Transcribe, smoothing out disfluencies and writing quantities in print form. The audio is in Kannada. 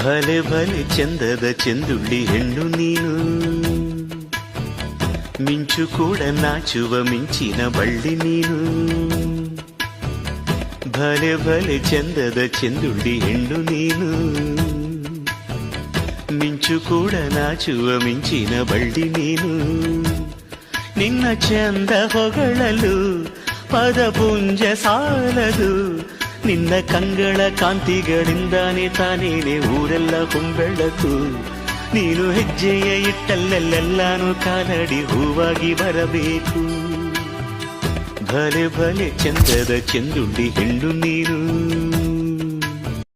ಭಲೆ ಭಲೆ ಚಂದದ ಚೆಂದುಳ್ಳಿ ಹೆಣ್ಣು ನೀನು, ಮಿಂಚು ಕೂಡ ನಾಚುವ ಮಿಂಚಿನ ಬಳ್ಳಿ ನೀನು. ಭಲೆ ಭಲೆ ಚಂದದ ಚೆಂದುಳ್ಳಿ ಹೆಣ್ಣು ನೀನು, ಮಿಂಚು ಕೂಡ ನಾಚುವ ಮಿಂಚಿನ ಬಳ್ಳಿ ನೀನು. ನಿನ್ನ ಚಂದ ಹೊಗಳಲು ಪದಪುಂಜ ಸಾಲದು, ನಿನ್ನ ಕಂಗಳ ಕಾಂತಿಗಳಿಂದಾನೆ ತಾನೇನೆ ಊರೆಲ್ಲ ಹೊಂಬೆಳಕು. ನೀನು ಹೆಜ್ಜೆಯ ಇಟ್ಟಲ್ಲೆಲ್ಲಾನು ಕಾಲಡಿ ಹೂವಾಗಿ ಬರಬೇಕು. ಭಲೆ ಭಲೆ ಚಂದದ ಚೆಂದುಳ್ಳಿ ಹೆಣ್ಣು ನೀನು.